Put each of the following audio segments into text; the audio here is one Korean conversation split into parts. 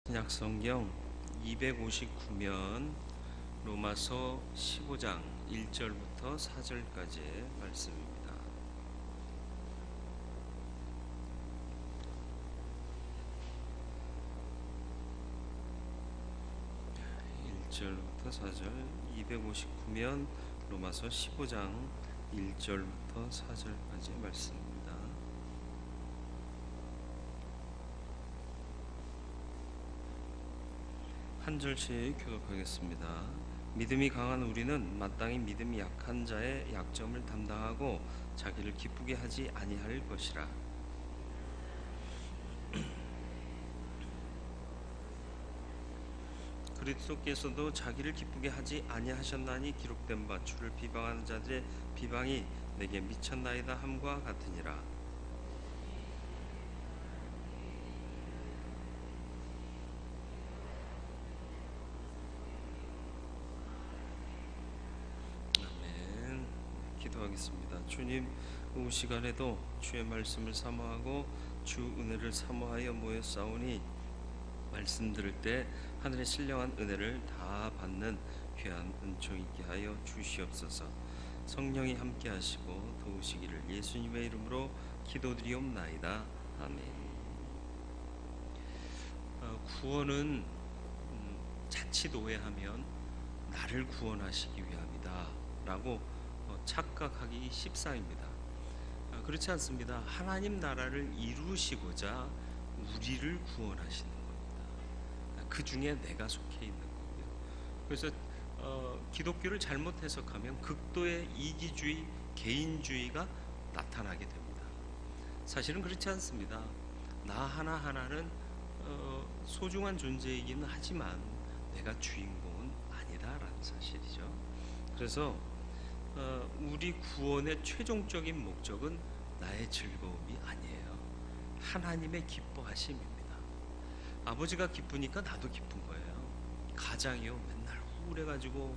신약성경 259면 로마서 15장 1절부터 4절까지의 말씀입니다. 1절부터 4절 259면 로마서 15장 1절부터 4절까지의 말씀입니다. 한 절씩 교독하겠습니다. 믿음이 강한 우리는 마땅히 믿음이 약한 자의 약점을 담당하고 자기를 기쁘게 하지 아니할 것이라. 그리스도께서도 자기를 기쁘게 하지 아니하셨나니 기록된 바 주를 비방하는 자들의 비방이 내게 미쳤나이다 함과 같으니라. 기도하겠습니다. 주님, 오후 시간에도 주의 말씀을 사모하고 주 은혜를 사모하여 모였사오니 말씀 들을 때 하늘의 신령한 은혜를 다 받는 귀한 은총 있게 하여 주시옵소서. 성령이 함께 하시고 도우시기를 예수님의 이름으로 기도드리옵나이다. 아멘. 구원은 자칫 오해하면 나를 구원하시기 위함이다 라고 착각하기 십상입니다. 그렇지 않습니다. 하나님 나라를 이루시고자 우리를 구원하시는 겁니다. 그 중에 내가 속해 있는 거고요. 그래서 기독교를 잘못 해석하면 극도의 이기주의, 개인주의가 나타나게 됩니다. 사실은 그렇지 않습니다. 나 하나하나는 소중한 존재이기는 하지만 내가 주인공은 아니다라는 사실이죠. 그래서 우리 구원의 최종적인 목적은 나의 즐거움이 아니에요. 하나님의 기뻐하심입니다. 아버지가 기쁘니까 나도 기쁜 거예요. 가장이요 맨날 우울해가지고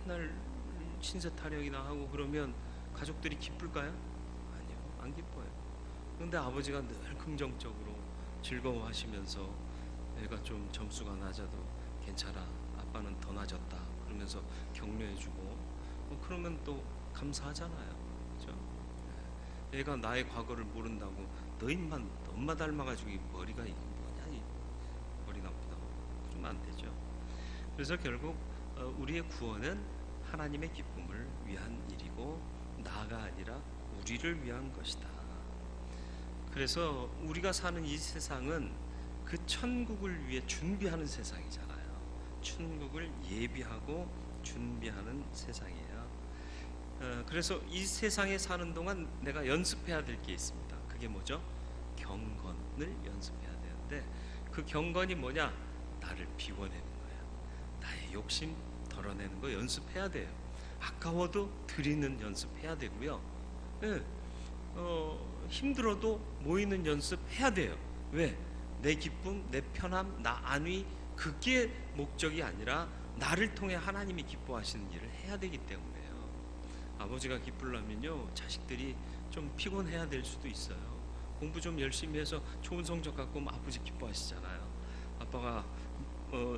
맨날 신세 타령이나 하고 그러면 가족들이 기쁠까요? 아니요, 안 기뻐요. 그런데 아버지가 늘 긍정적으로 즐거워하시면서 애가 좀 점수가 낮아도 괜찮아, 아빠는 더 낮았다 그러면서 격려해주고 그러면 또 감사하잖아요. 그렇죠? 애가 나의 과거를 모른다고 너 인만 엄마 닮아가지고 머리가 이거 뭐냐, 이 머리 나쁘다고 그러면 안 되죠. 그래서 결국 우리의 구원은 하나님의 기쁨을 위한 일이고 나가 아니라 우리를 위한 것이다. 그래서 우리가 사는 이 세상은 그 천국을 위해 준비하는 세상이잖아요. 천국을 예비하고 준비하는 세상이에요. 그래서 이 세상에 사는 동안 내가 연습해야 될 게 있습니다. 그게 뭐죠? 경건을 연습해야 되는데 그 경건이 뭐냐? 나를 비워내는 거예요. 나의 욕심 덜어내는 거 연습해야 돼요. 아까워도 드리는 연습해야 되고요. 힘들어도 모이는 연습해야 돼요. 왜? 내 기쁨, 내 편함, 나 안위, 그게 목적이 아니라 나를 통해 하나님이 기뻐하시는 일을 해야 되기 때문에요. 아버지가 기쁘려면요, 자식들이 좀 피곤해야 될 수도 있어요. 공부 좀 열심히 해서 좋은 성적 갖고 오면 아버지 기뻐하시잖아요. 아빠가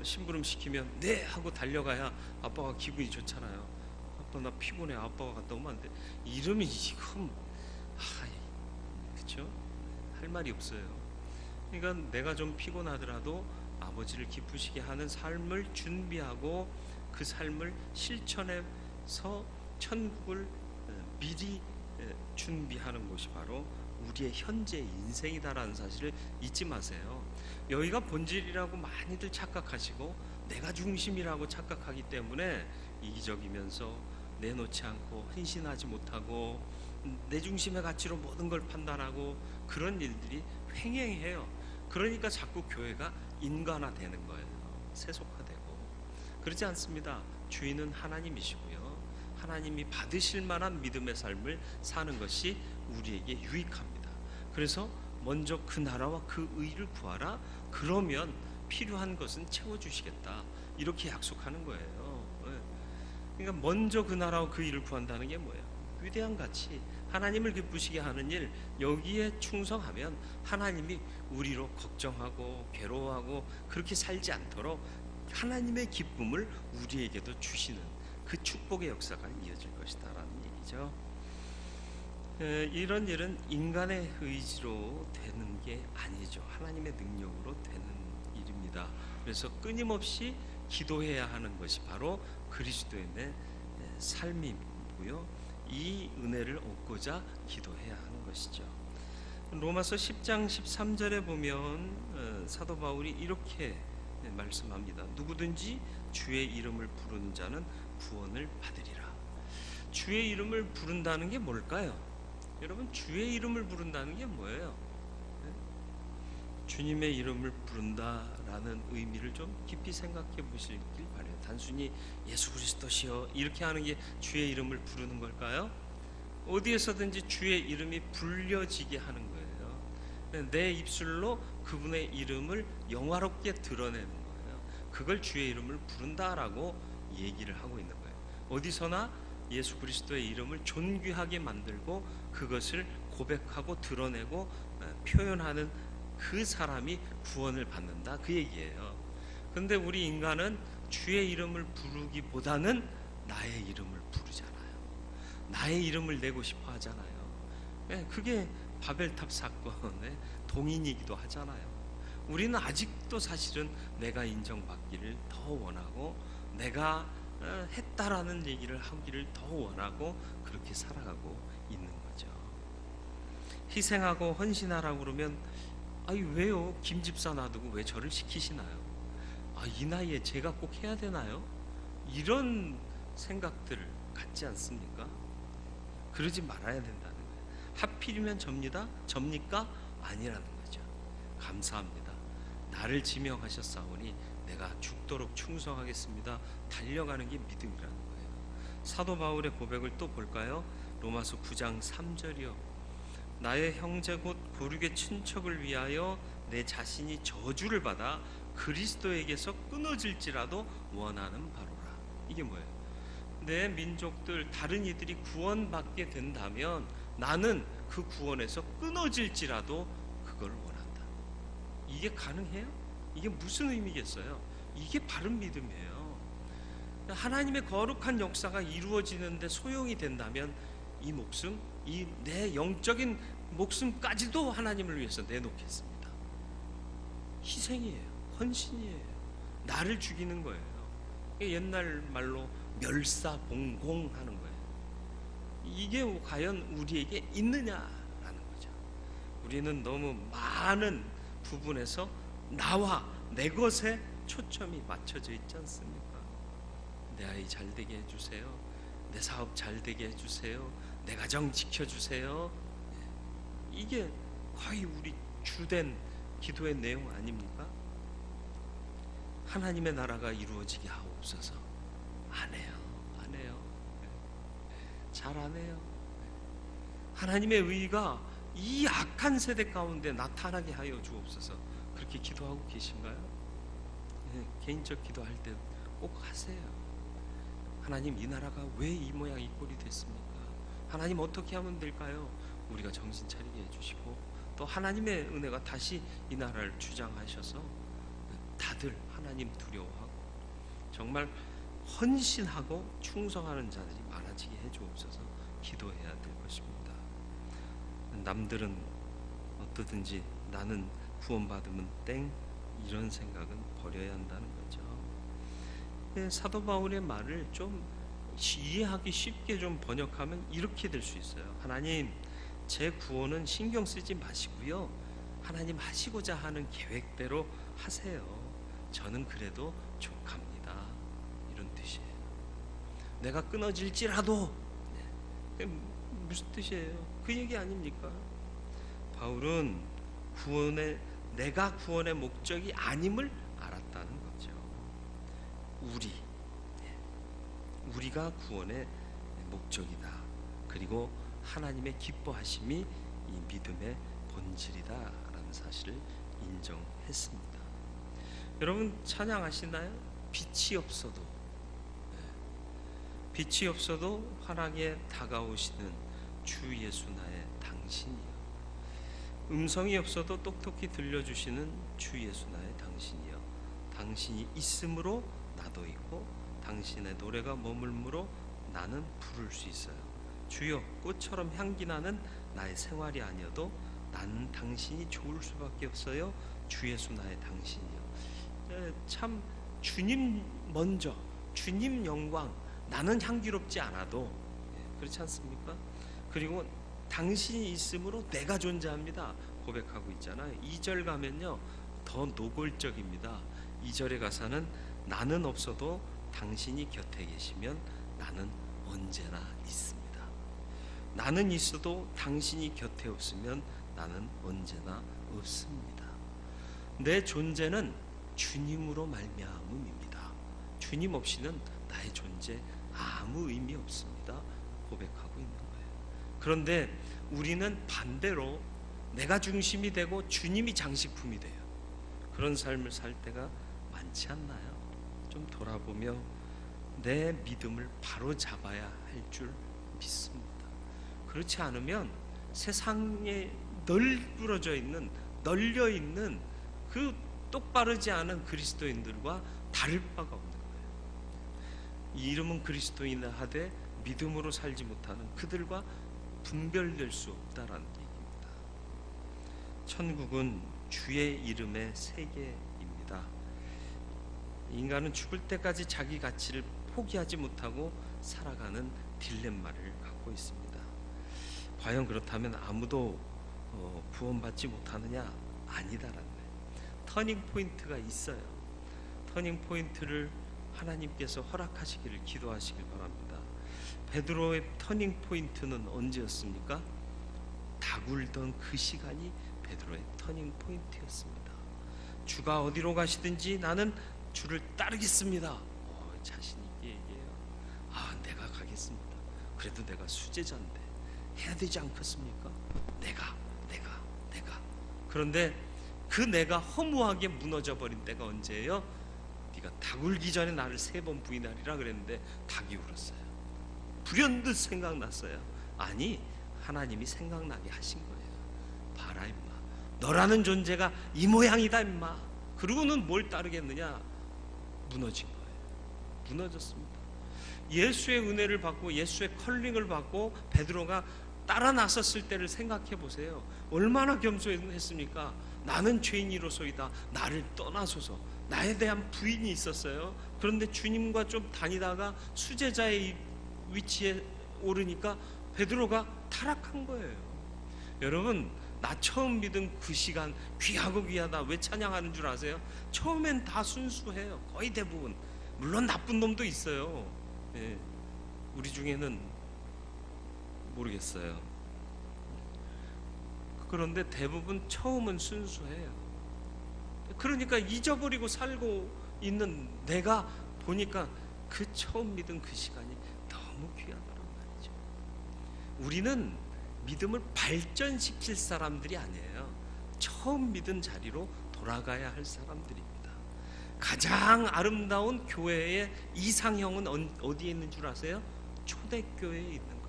심부름 시키면 네 하고 달려가야 아빠가 기분이 좋잖아요. 아빠 나 피곤해, 아빠가 갔다 오면 안 돼. 이러면 지금 그렇죠? 할 말이 없어요. 그러니까 내가 좀 피곤하더라도 아버지를 기쁘시게 하는 삶을 준비하고 그 삶을 실천해서 천국을 미리 준비하는 것이 바로 우리의 현재 인생이다라는 사실을 잊지 마세요. 여기가 본질이라고 많이들 착각하시고 내가 중심이라고 착각하기 때문에 이기적이면서 내놓지 않고 헌신하지 못하고 내 중심의 가치로 모든 걸 판단하고 그런 일들이 횡행해요. 그러니까 자꾸 교회가 인간화되는 거예요. 세속화되고. 그렇지 않습니다. 주인은 하나님이시고요. 하나님이 받으실 만한 믿음의 삶을 사는 것이 우리에게 유익합니다. 그래서 먼저 그 나라와 그 의를 구하라. 그러면 필요한 것은 채워주시겠다. 이렇게 약속하는 거예요. 그러니까 먼저 그 나라와 그 의를 구한다는 게 뭐예요? 위대한 가치, 하나님을 기쁘시게 하는 일, 여기에 충성하면 하나님이 우리로 걱정하고 괴로워하고 그렇게 살지 않도록 하나님의 기쁨을 우리에게도 주시는 그 축복의 역사가 이어질 것이다라는 얘기죠. 이런 일은 인간의 의지로 되는 게 아니죠. 하나님의 능력으로 되는 일입니다. 그래서 끊임없이 기도해야 하는 것이 바로 그리스도인의 삶이고요. 이 은혜를 얻고자 기도해야 하는 것이죠. 로마서 10장 13절에 보면 사도 바울이 이렇게 말씀합니다. 누구든지 주의 이름을 부르는 자는 구원을 받으리라. 주의 이름을 부른다는 게 뭘까요? 여러분, 주의 이름을 부른다는 게 뭐예요? 주님의 이름을 부른다라는 의미를 좀 깊이 생각해 보시길 바라요. 단순히 예수 그리스도시여 이렇게 하는 게 주의 이름을 부르는 걸까요? 어디에서든지 주의 이름이 불려지게 하는 거예요. 내 입술로 그분의 이름을 영화롭게 드러내는 거예요. 그걸 주의 이름을 부른다라고 얘기를 하고 있는 거예요. 어디서나 예수 그리스도의 이름을 존귀하게 만들고 그것을 고백하고 드러내고 표현하는 그 사람이 구원을 받는다, 그 얘기예요. 그런데 우리 인간은 주의 이름을 부르기보다는 나의 이름을 부르잖아요. 나의 이름을 내고 싶어 하잖아요. 그게 바벨탑 사건의 동인이기도 하잖아요. 우리는 아직도 사실은 내가 인정받기를 더 원하고 내가 했다라는 얘기를 하기를 더 원하고 그렇게 살아가고 있는 거죠. 희생하고 헌신하라고 그러면 아니 왜요? 김 집사 놔두고 왜 저를 시키시나요? 이 나이에 제가 꼭 해야 되나요? 이런 생각들 갖지 않습니까? 그러지 말아야 된다는 거예요. 하필이면 접니까? 아니라는 거죠. 감사합니다. 나를 지명하셨사오니 내가 죽도록 충성하겠습니다. 달려가는 게 믿음이라는 거예요. 사도 바울의 고백을 또 볼까요? 로마서 9장 3절이요. 나의 형제 곧 고륙의 친척을 위하여 내 자신이 저주를 받아 그리스도에게서 끊어질지라도 원하는 바로라. 이게 뭐예요? 내 민족들 다른 이들이 구원받게 된다면 나는 그 구원에서 끊어질지라도 그걸 원한다. 이게 가능해요? 이게 무슨 의미겠어요? 이게 바른 믿음이에요. 하나님의 거룩한 역사가 이루어지는데 소용이 된다면 이 목숨, 이 내 영적인 목숨까지도 하나님을 위해서 내놓겠습니다. 희생이에요. 헌신이에요. 나를 죽이는 거예요. 옛날 말로 멸사봉공하는 거예요. 이게 과연 우리에게 있느냐라는 거죠. 우리는 너무 많은 부분에서 나와 내 것에 초점이 맞춰져 있지 않습니까? 내 아이 잘 되게 해주세요. 내 사업 잘 되게 해주세요. 내 가정 지켜주세요. 이게 거의 우리 주된 기도의 내용 아닙니까? 하나님의 나라가 이루어지게 하옵소서. 안 해요. 잘 안 해요. 하나님의 의가 이 악한 세대 가운데 나타나게 하여 주옵소서. 그렇게 기도하고 계신가요? 개인적 기도할 때 꼭 하세요. 하나님, 이 나라가 왜 이 모양 이 꼴이 됐습니까? 하나님 어떻게 하면 될까요? 우리가 정신 차리게 해주시고 또 하나님의 은혜가 다시 이 나라를 주장하셔서 다들 하나님 두려워하고 정말 헌신하고 충성하는 자들이 많아지게 해주옵소서. 기도해야 될 것입니다. 남들은 어떠든지 나는 구원받으면 땡, 이런 생각은 버려야 한다는 거죠. 사도 바울의 말을 좀 이해하기 쉽게 좀 번역하면 이렇게 될 수 있어요. 하나님, 제 구원은 신경 쓰지 마시고요. 하나님 하시고자 하는 계획대로 하세요. 저는 그래도 족합니다. 이런 뜻이에요. 내가 끊어질지라도, 무슨 뜻이에요? 그 얘기 아닙니까? 바울은 내가 구원의 목적이 아님을 알았다는 거죠. 우리가 구원의 목적이다. 그리고 하나님의 기뻐하심이 이 믿음의 본질이다라는 사실을 인정했습니다. 여러분 찬양하시나요? 빛이 없어도 빛이 없어도 환하게 다가오시는 주 예수 나의 당신이여. 음성이 없어도 똑똑히 들려주시는 주 예수 나의 당신이여. 당신이 있으므로 나도 있고 당신의 노래가 머물므로 나는 부를 수 있어요. 주여, 꽃처럼 향기 나는 나의 생활이 아니어도 나는 당신이 좋을 수밖에 없어요. 주 예수 나의 당신이여. 참 주님 먼저, 주님 영광, 나는 향기롭지 않아도, 그렇지 않습니까? 그리고 당신이 있으므로 내가 존재합니다 고백하고 있잖아요. 2절 가면요 더 노골적입니다. 2절의 가사는 나는 없어도 당신이 곁에 계시면 나는 언제나 있습니다. 나는 있어도 당신이 곁에 없으면 나는 언제나 없습니다. 내 존재는 주님으로 말미암음입니다. 주님 없이는 나의 존재 아무 의미 없습니다 고백하고 있는 거예요. 그런데 우리는 반대로 내가 중심이 되고 주님이 장식품이 돼요. 그런 삶을 살 때가 많지 않나요? 좀 돌아보며 내 믿음을 바로 잡아야 할 줄 믿습니다. 그렇지 않으면 세상에 널브러져 있는, 널려 있는 그 똑바르지 않은 그리스도인들과 다를 바가 없는 거예요. 이 이름은 그리스도인이라 하되 믿음으로 살지 못하는 그들과 분별될 수 없다라는 얘기입니다. 천국은 주의 이름의 세계입니다. 인간은 죽을 때까지 자기 가치를 포기하지 못하고 살아가는 딜레마를 갖고 있습니다. 과연 그렇다면 아무도 구원받지 못하느냐? 아니다라는 거예요. 터닝 포인트가 있어요. 터닝 포인트를 하나님께서 허락하시기를 기도하시길 바랍니다. 베드로의 터닝 포인트는 언제였습니까? 다굴던 그 시간이 베드로의 터닝 포인트였습니다. 주가 어디로 가시든지 나는 주를 따르겠습니다. 자신 있게 얘기해요. 내가 가겠습니다. 그래도 내가 수제자인데 해야 되지 않겠습니까? 내가. 그런데 그 내가 허무하게 무너져 버린 때가 언제예요? 네가 닭 울기 전에 나를 3번 부인하리라 그랬는데 닭이 울었어요. 불현듯 생각났어요. 아니, 하나님이 생각나게 하신 거예요. 봐라 임마, 너라는 존재가 이 모양이다 임마. 그러고는 뭘 따르겠느냐? 무너진 거예요. 무너졌습니다. 예수의 은혜를 받고 예수의 컬링을 받고 베드로가 따라 나섰을 때를 생각해 보세요. 얼마나 겸손했습니까? 나는 죄인이로소이다. 나를 떠나소서. 나에 대한 부인이 있었어요. 그런데 주님과 좀 다니다가 수제자의 위치에 오르니까 베드로가 타락한 거예요. 여러분, 나 처음 믿은 그 시간 귀하고 귀하다 왜 찬양하는 줄 아세요? 처음엔 다 순수해요. 거의 대부분. 물론 나쁜 놈도 있어요. 우리 중에는 모르겠어요. 그런데 대부분 처음은 순수해요. 그러니까 잊어버리고 살고 있는 내가 보니까 그 처음 믿은 그 시간이 너무 귀하다는 말이죠. 우리는 믿음을 발전시킬 사람들이 아니에요. 처음 믿은 자리로 돌아가야 할 사람들입니다. 가장 아름다운 교회의 이상형은 어디에 있는 줄 아세요? 초대교회에 있는 거예요.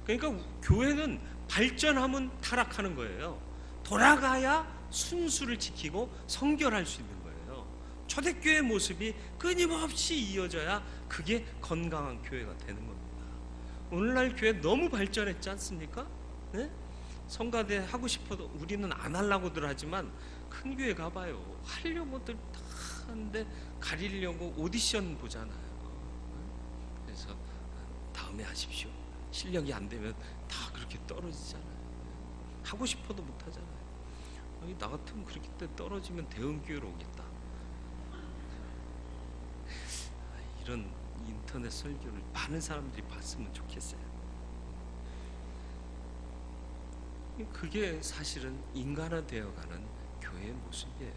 그러니까 교회는 발전하면 타락하는 거예요. 돌아가야 순수를 지키고 성결할 수 있는 거예요. 초대교회의 모습이 끊임없이 이어져야 그게 건강한 교회가 되는 겁니다. 오늘날 교회 너무 발전했지 않습니까? 네? 성가대 하고 싶어도 우리는 안 하려고들 하지만 큰 교회 가봐요. 하려고들 다 하는데 가리려고 오디션 보잖아요. 그래서 다음에 하십시오. 실력이 안 되면 다 그렇게 떨어지잖아요. 하고 싶어도 못 하잖아요. 나 같으면 그렇게 떨어지면 대응교회로 오겠다. 이런 인터넷 설교를 많은 사람들이 봤으면 좋겠어요. 그게 사실은 인간화되어가는 교회의 모습이에요.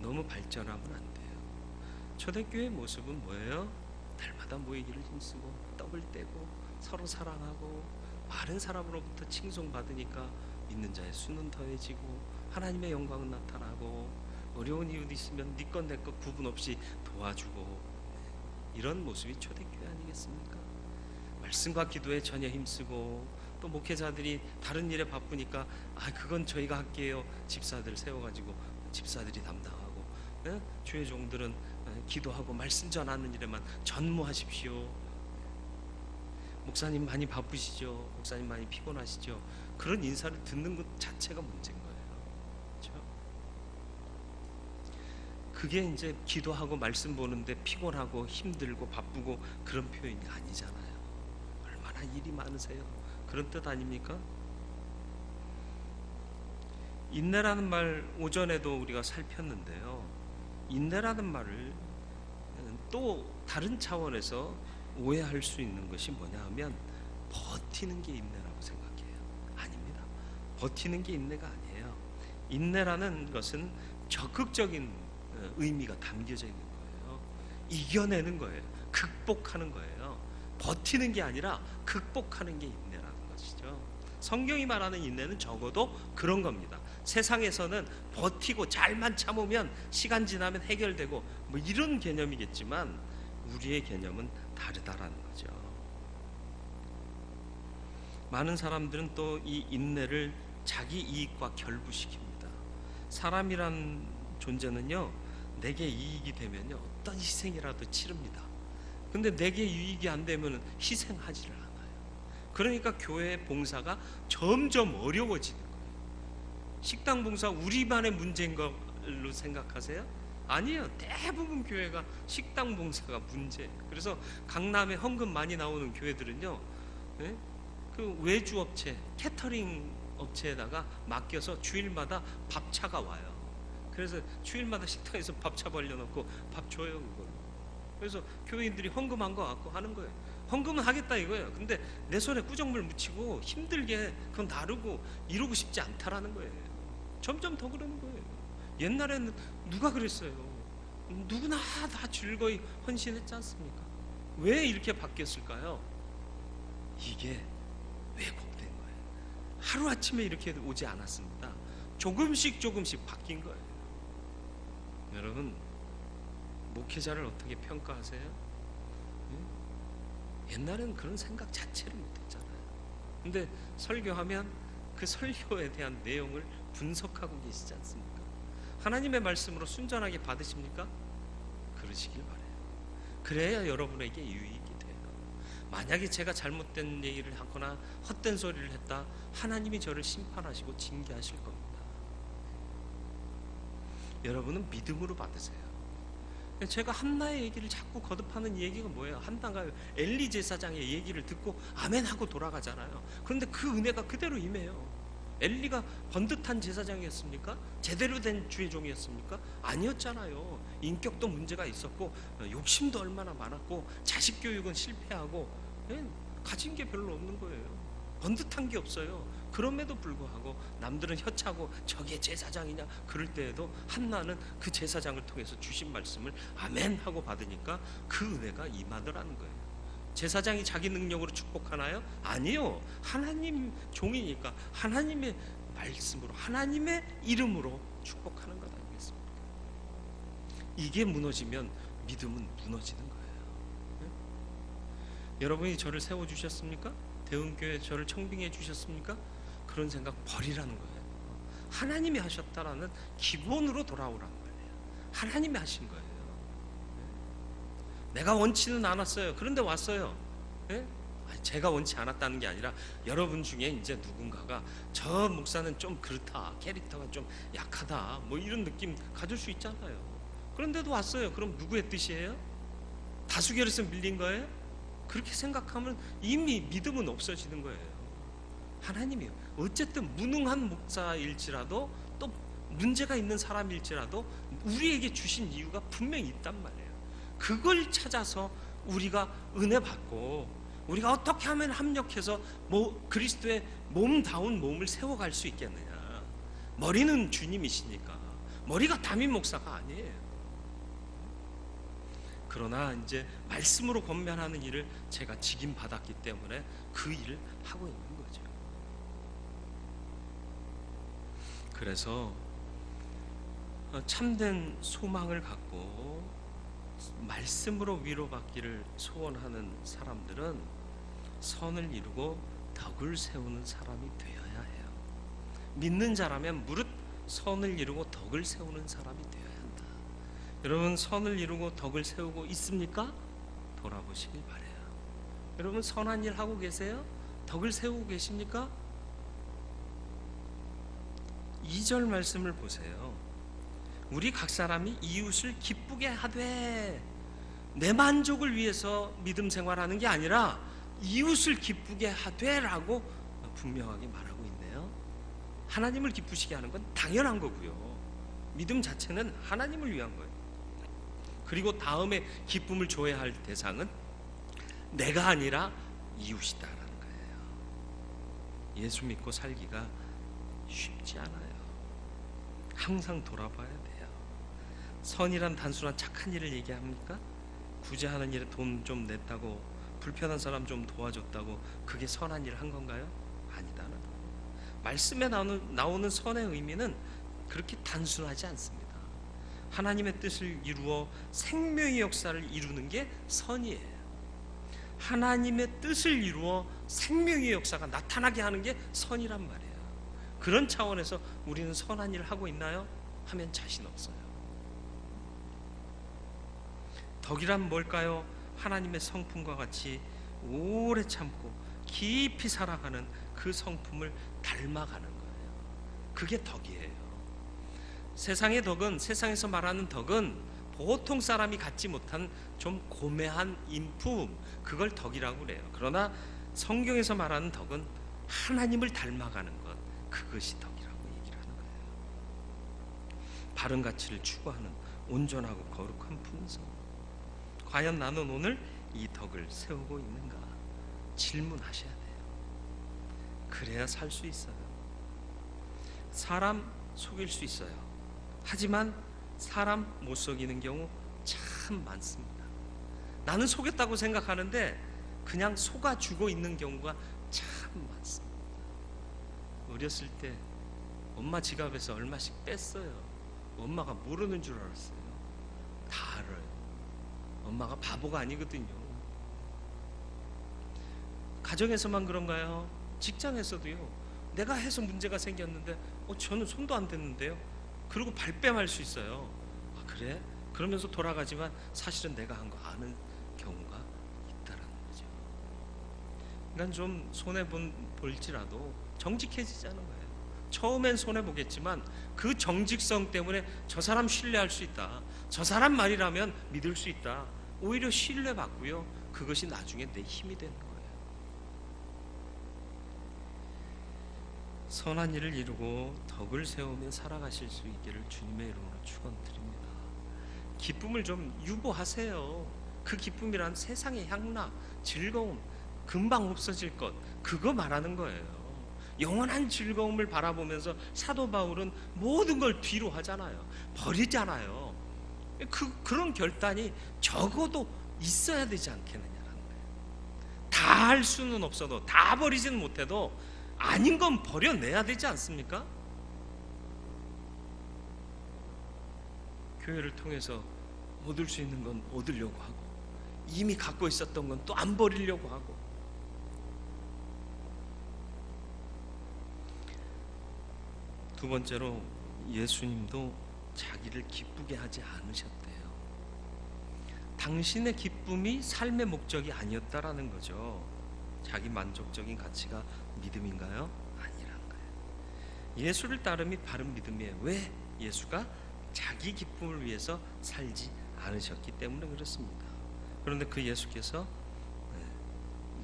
너무 발전하면 안 돼요. 초대교회의 모습은 뭐예요? 날마다 모이기를 힘쓰고 떡을 떼고 서로 사랑하고 많은 사람으로부터 칭송받으니까 믿는 자의 수는 더해지고 하나님의 영광은 나타나고 어려운 이웃 있으면 네 것 내 것 구분 없이 도와주고 이런 모습이 초대교회 아니겠습니까? 말씀과 기도에 전혀 힘쓰고 또 목회자들이 다른 일에 바쁘니까 그건 저희가 할게요. 집사들 세워가지고 집사들이 담당하고, 주의 종들은 기도하고 말씀 전하는 일에만 전무하십시오. 목사님 많이 바쁘시죠? 목사님 많이 피곤하시죠? 그런 인사를 듣는 것 자체가 문제인 거예요. 그렇죠? 그게 이제 기도하고 말씀 보는데 피곤하고 힘들고 바쁘고 그런 표현이 아니잖아요. 얼마나 일이 많으세요? 그런 뜻 아닙니까? 인내라는 말 오전에도 우리가 살폈는데요. 인내라는 말을 또 다른 차원에서 오해할 수 있는 것이 뭐냐 하면 버티는 게 인내라고 생각해요. 아닙니다. 버티는 게 인내가 아니에요. 인내라는 것은 적극적인 의미가 담겨져 있는 거예요. 이겨내는 거예요. 극복하는 거예요. 버티는 게 아니라 극복하는 게 인내라는 것이죠. 성경이 말하는 인내는 적어도 그런 겁니다. 세상에서는 버티고 잘만 참으면 시간 지나면 해결되고 뭐 이런 개념이겠지만 우리의 개념은 다르다라는 거죠. 많은 사람들은 또 이 인내를 자기 이익과 결부시킵니다. 사람이란 존재는요, 내게 이익이 되면요 어떤 희생이라도 치릅니다. 근데 내게 이익이 안 되면 희생하지를 않아요. 그러니까 교회 봉사가 점점 어려워지는 거예요. 식당 봉사 우리만의 문제인 걸로 생각하세요? 아니에요. 대부분 교회가 식당 봉사가 문제예요. 그래서 강남에 헌금 많이 나오는 교회들은요, 그 외주 업체, 캐터링 업체에다가 맡겨서 주일마다 밥차가 와요. 그래서 주일마다 식당에서 밥차 벌려놓고 밥 줘요, 그걸. 그래서 교회인들이 헌금한 거 갖고 하는 거예요. 헌금은 하겠다 이거예요. 근데 내 손에 꾸정물 묻히고 힘들게 그건 다르고 이러고 싶지 않다라는 거예요. 점점 더 그러는 거예요. 옛날에는 누가 그랬어요? 누구나 다 즐거이 헌신했지 않습니까? 왜 이렇게 바뀌었을까요? 이게 왜곡된 거예요. 하루아침에 이렇게 오지 않았습니다. 조금씩 바뀐 거예요. 여러분, 목회자를 어떻게 평가하세요? 옛날에는 그런 생각 자체를 못했잖아요. 근데 설교하면 그 설교에 대한 내용을 분석하고 계시지 않습니까? 하나님의 말씀으로 순전하게 받으십니까? 그러시길 바라요. 그래야 여러분에게 유익이 돼요. 만약에 제가 잘못된 얘기를 하거나 헛된 소리를 했다, 하나님이 저를 심판하시고 징계하실 겁니다. 여러분은 믿음으로 받으세요. 제가 한나의 얘기를 자꾸 거듭하는 얘기가 뭐예요? 한나가 엘리 제사장의 얘기를 듣고 아멘 하고 돌아가잖아요. 그런데 그 은혜가 그대로 임해요. 엘리가 번듯한 제사장이었습니까? 제대로 된 주의 종이었습니까? 아니었잖아요. 인격도 문제가 있었고 욕심도 얼마나 많았고 자식 교육은 실패하고 가진 게 별로 없는 거예요. 번듯한 게 없어요. 그럼에도 불구하고 남들은 혀차고 저게 제사장이냐 그럴 때에도 한나는 그 제사장을 통해서 주신 말씀을 아멘 하고 받으니까 그 은혜가 임하더라는 거예요. 제사장이 자기 능력으로 축복하나요? 아니요. 하나님 종이니까 하나님의 말씀으로 하나님의 이름으로 축복하는 것 아니겠습니까? 이게 무너지면 믿음은 무너지는 거예요. 여러분이 저를 세워주셨습니까? 대흥교회 저를 청빙해 주셨습니까? 그런 생각 버리라는 거예요. 하나님이 하셨다라는 기본으로 돌아오라는 거예요. 하나님이 하신 거예요. 내가 원치는 않았어요. 그런데 왔어요. 제가 원치 않았다는 게 아니라 여러분 중에 이제 누군가가 저 목사는 좀 그렇다, 캐릭터가 좀 약하다, 뭐 이런 느낌 가질 수 있잖아요. 그런데도 왔어요. 그럼 누구의 뜻이에요? 다수결에서 밀린 거예요? 그렇게 생각하면 이미 믿음은 없어지는 거예요. 하나님이요. 어쨌든 무능한 목사일지라도 또 문제가 있는 사람일지라도 우리에게 주신 이유가 분명히 있단 말이에요. 그걸 찾아서 우리가 은혜 받고 우리가 어떻게 하면 합력해서 그리스도의 몸다운 몸을 세워갈 수 있겠느냐. 머리는 주님이시니까. 머리가 담임 목사가 아니에요. 그러나 이제 말씀으로 권면하는 일을 제가 직임받았기 때문에 그 일을 하고 있는 거죠. 그래서 참된 소망을 갖고 말씀으로 위로받기를 소원하는 사람들은 선을 이루고 덕을 세우는 사람이 되어야 해요. 믿는 자라면 무릇 선을 이루고 덕을 세우는 사람이 되어야 한다. 여러분, 선을 이루고 덕을 세우고 있습니까? 돌아보시길 바래요. 여러분, 선한 일 하고 계세요? 덕을 세우고 계십니까? 2절 말씀을 보세요. 우리 각 사람이 이웃을 기쁘게 하되, 내 만족을 위해서 믿음 생활하는 게 아니라 이웃을 기쁘게 하되라고 분명하게 말하고 있네요. 하나님을 기쁘시게 하는 건 당연한 거고요. 믿음 자체는 하나님을 위한 거예요. 그리고 다음에 기쁨을 줘야 할 대상은 내가 아니라 이웃이다라는 거예요. 예수 믿고 살기가 쉽지 않아요. 항상 돌아봐야 돼요. 선이란 단순한 착한 일을 얘기합니까? 구제하는 일에 돈 좀 냈다고, 불편한 사람 좀 도와줬다고 그게 선한 일을 한 건가요? 아니다는 거예요. 말씀에 나오는 선의 의미는 그렇게 단순하지 않습니다. 하나님의 뜻을 이루어 생명의 역사를 이루는 게 선이에요. 하나님의 뜻을 이루어 생명의 역사가 나타나게 하는 게 선이란 말이에요. 그런 차원에서 우리는 선한 일을 하고 있나요? 하면 자신 없어요. 덕이란 뭘까요? 하나님의 성품과 같이 오래 참고 깊이 살아가는 그 성품을 닮아가는 거예요. 그게 덕이에요. 세상의 덕은, 세상에서 말하는 덕은 보통 사람이 갖지 못한 좀 고매한 인품, 그걸 덕이라고 그래요. 그러나 성경에서 말하는 덕은 하나님을 닮아가는 것, 그것이 덕이라고 얘기를 하는 거예요. 바른 가치를 추구하는 온전하고 거룩한 품성. 과연 나는 오늘 이 덕을 세우고 있는가 질문하셔야 돼요. 그래야 살 수 있어요. 사람 속일 수 있어요. 하지만 사람 못 속이는 경우 참 많습니다. 나는 속였다고 생각하는데 그냥 속아주고 있는 경우가 참 많습니다. 어렸을 때 엄마 지갑에서 얼마씩 뺐어요. 엄마가 모르는 줄 알았어요. 다 알아요. 엄마가 바보가 아니거든요. 가정에서만 그런가요? 직장에서도요. 내가 해서 문제가 생겼는데 저는 손도 안 댔는데요. 그리고 발뺌할 수 있어요. 아, 그래? 그러면서 돌아가지만 사실은 내가 한 거 아는 경우가 있다라는 거죠. 그러니까 좀 손해볼지라도 정직해지자는 거예요. 처음엔 손해보겠지만 그 정직성 때문에 저 사람 신뢰할 수 있다. 저 사람 말이라면 믿을 수 있다. 오히려 신뢰받고요. 그것이 나중에 내 힘이 되는 거예요. 선한 일을 이루고 덕을 세우며 살아가실 수 있기를 주님의 이름으로 축원드립니다. 기쁨을 좀 유보하세요. 그 기쁨이란 세상의 향락, 즐거움, 금방 없어질 것, 그거 말하는 거예요. 영원한 즐거움을 바라보면서 사도 바울은 모든 걸 뒤로 하잖아요. 버리잖아요. 그런 결단이 적어도 있어야 되지 않겠느냐라는 거예요. 다 할 수는 없어도, 다 버리지는 못해도 아닌 건 버려내야 되지 않습니까? 교회를 통해서 얻을 수 있는 건 얻으려고 하고, 이미 갖고 있었던 건 또 안 버리려고 하고. 두 번째로 예수님도 자기를 기쁘게 하지 않으셨대요. 당신의 기쁨이 삶의 목적이 아니었다라는 거죠. 자기 만족적인 가치가 믿음인가요? 아니란 거예요. 예수를 따름이 바른 믿음이에요. 왜? 예수가 자기 기쁨을 위해서 살지 않으셨기 때문에 그렇습니다. 그런데 그 예수께서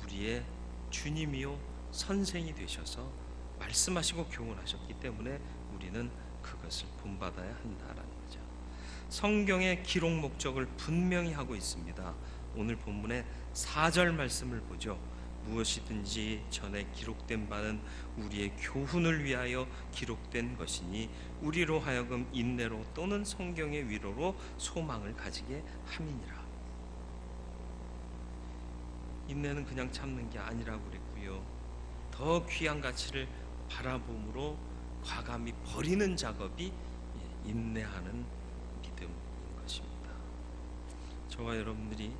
우리의 주님이요 선생이 되셔서 말씀하시고 교훈하셨기 때문에 우리는 그것을 본받아야 한다라는 거죠. 성경의 기록 목적을 분명히 하고 있습니다. 오늘 본문의 4절 말씀을 보죠. 무엇이든지 전에 기록된 바는 우리의 교훈을 위하여 기록된 것이니 우리로 하여금 인내로 또는 성경의 위로로 소망을 가지게 함이니라. 인내는 그냥 참는 게 아니라고 그랬고요. 더 귀한 가치를 바라봄으로 과감히 버리는 작업이 인내하는 믿음인 것입니다. 저와 여러분들이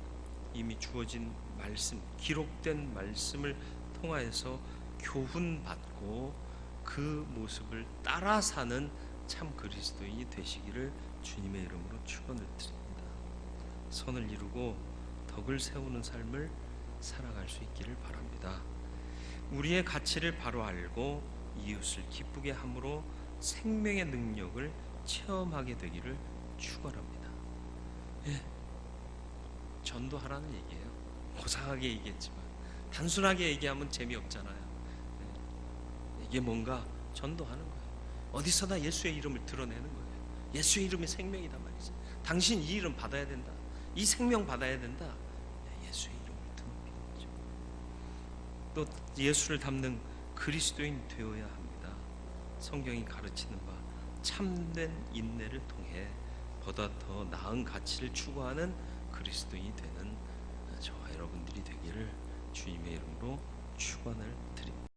이미 주어진 말씀, 기록된 말씀을 통하여서 교훈받고 그 모습을 따라 사는 참 그리스도인이 되시기를 주님의 이름으로 축원을 드립니다. 선을 이루고 덕을 세우는 삶을 살아갈 수 있기를 바랍니다. 우리의 가치를 바로 알고 이웃을 기쁘게 함으로 생명의 능력을 체험하게 되기를 축원합니다. 예, 전도하라는 얘기예요. 고상하게 얘기했지만 단순하게 얘기하면 재미없잖아요. 예, 이게 뭔가 전도하는 거예요. 어디서나 예수의 이름을 드러내는 거예요. 예수의 이름이 생명이단 말이죠. 당신 이 이름 받아야 된다. 이 생명 받아야 된다. 예수의 이름을 드러내는 거죠. 또 예수를 닮는 그리스도인 되어야 합니다. 성경이 가르치는 바 참된 인내를 통해 보다 더 나은 가치를 추구하는 그리스도인이 되는 저와 여러분들이 되기를 주님의 이름으로 축원을